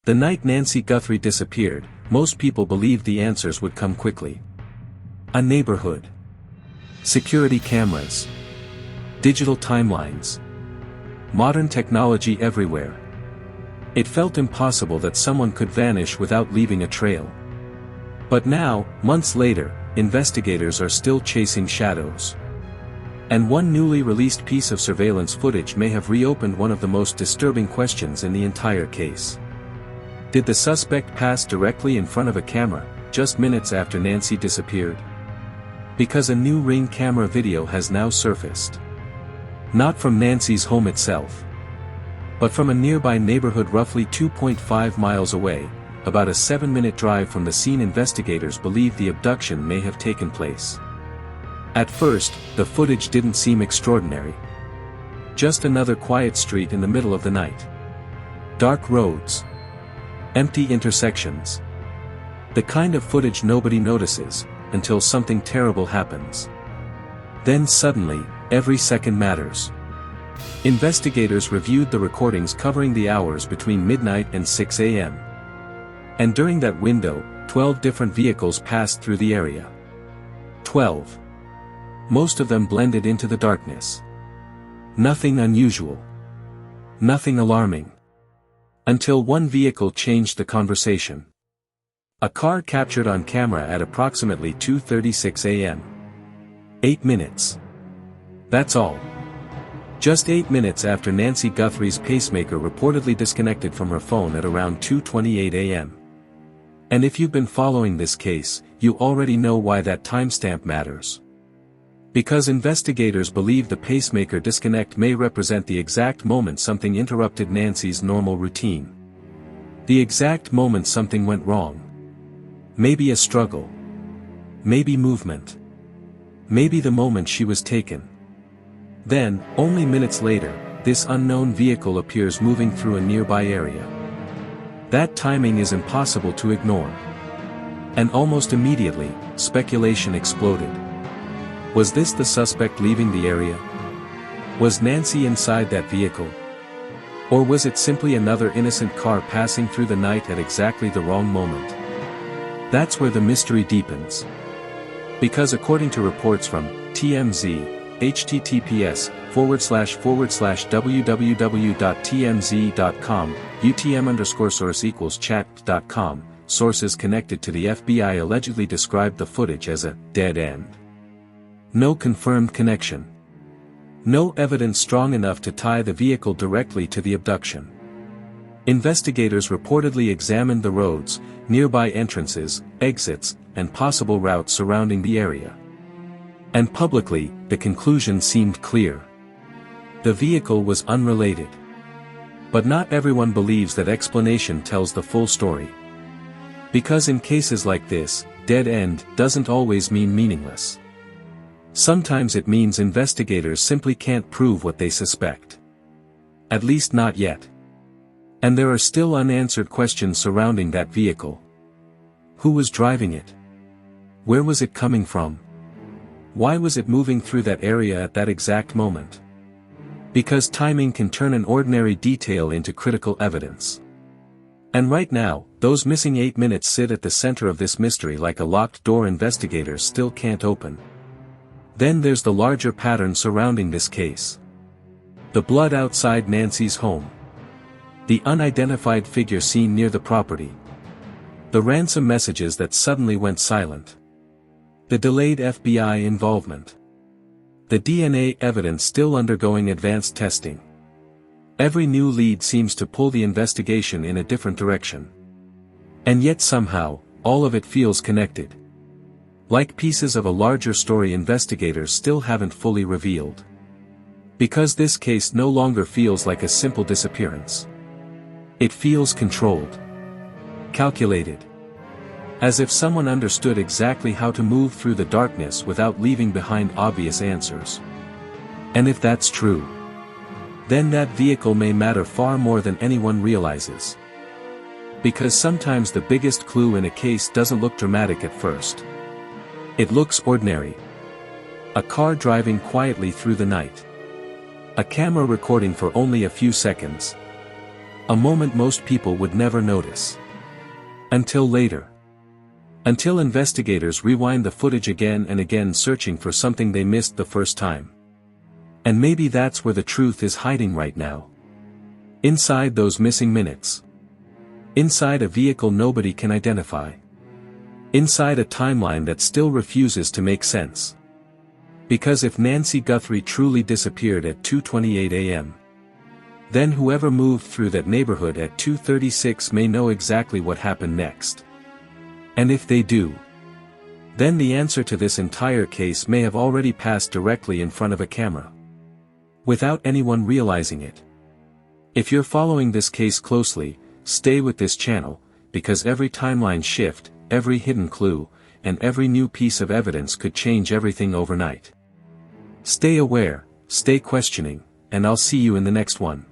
The night Nancy Guthrie disappeared, most people believed the answers would come quickly. A neighborhood. Security cameras. Digital timelines. Modern technology everywhere. It felt impossible that someone could vanish without leaving a trail. But now, months later, investigators are still chasing shadows. And one newly released piece of surveillance footage may have reopened one of the most disturbing questions in the entire case. Did the suspect pass directly in front of a camera, just minutes after Nancy disappeared? Because a new Ring camera video has now surfaced. Not from Nancy's home itself, but from a nearby neighborhood roughly 2.5 miles away, about a 7-minute drive from the scene. Investigators believe the abduction may have taken place. At first, the footage didn't seem extraordinary. Just another quiet street in the middle of the night. Dark roads. Empty intersections. The kind of footage nobody notices, until something terrible happens. Then suddenly, every second matters. Investigators reviewed the recordings covering the hours between midnight and 6 a.m. And during that window, 12 different vehicles passed through the area. 12. Most of them blended into the darkness. Nothing unusual. Nothing alarming. Until one vehicle changed the conversation. A car captured on camera at approximately 2:36 a.m. 8 minutes. That's all. Just 8 minutes after Nancy Guthrie's pacemaker reportedly disconnected from her phone at around 2:28 a.m. And if you've been following this case, you already know why that timestamp matters. Because investigators believe the pacemaker disconnect may represent the exact moment something interrupted Nancy's normal routine. The exact moment something went wrong. Maybe a struggle. Maybe movement. Maybe the moment she was taken. Then, only minutes later, this unknown vehicle appears moving through a nearby area. That timing is impossible to ignore. And almost immediately, speculation exploded. Was this the suspect leaving the area? Was Nancy inside that vehicle? Or was it simply another innocent car passing through the night at exactly the wrong moment? That's where the mystery deepens. Because according to reports from TMZ, https://www.tmz.com, UTM_source=chat.com, sources connected to the FBI allegedly described the footage as a dead end. No confirmed connection. No evidence strong enough to tie the vehicle directly to the abduction. Investigators reportedly examined the roads, nearby entrances, exits, and possible routes surrounding the area. And publicly, the conclusion seemed clear. The vehicle was unrelated. But not everyone believes that explanation tells the full story. Because in cases like this, dead end doesn't always mean meaningless. Sometimes it means investigators simply can't prove what they suspect. At least not yet. And there are still unanswered questions surrounding that vehicle. Who was driving it? Where was it coming from? Why was it moving through that area at that exact moment? Because timing can turn an ordinary detail into critical evidence. And right now, those missing 8 minutes sit at the center of this mystery like a locked door investigators still can't open. Then there's the larger pattern surrounding this case. The blood outside Nancy's home. The unidentified figure seen near the property. The ransom messages that suddenly went silent. The delayed FBI involvement. The DNA evidence still undergoing advanced testing. Every new lead seems to pull the investigation in a different direction. And yet somehow, all of it feels connected. Like pieces of a larger story investigators still haven't fully revealed. Because this case no longer feels like a simple disappearance. It feels controlled. Calculated. As if someone understood exactly how to move through the darkness without leaving behind obvious answers. And if that's true, then that vehicle may matter far more than anyone realizes. Because sometimes the biggest clue in a case doesn't look dramatic at first. It looks ordinary. A car driving quietly through the night. A camera recording for only a few seconds. A moment most people would never notice. Until later. Until investigators rewind the footage again and again searching for something they missed the first time. And maybe that's where the truth is hiding right now. Inside those missing minutes. Inside a vehicle nobody can identify. Inside a timeline that still refuses to make sense. Because if Nancy Guthrie truly disappeared at 2:28 a.m., then whoever moved through that neighborhood at 2:36 may know exactly what happened next. And if they do, then the answer to this entire case may have already passed directly in front of a camera, without anyone realizing it. If you're following this case closely, stay with this channel, because every timeline shift, every hidden clue, and every new piece of evidence could change everything overnight. Stay aware, stay questioning, and I'll see you in the next one.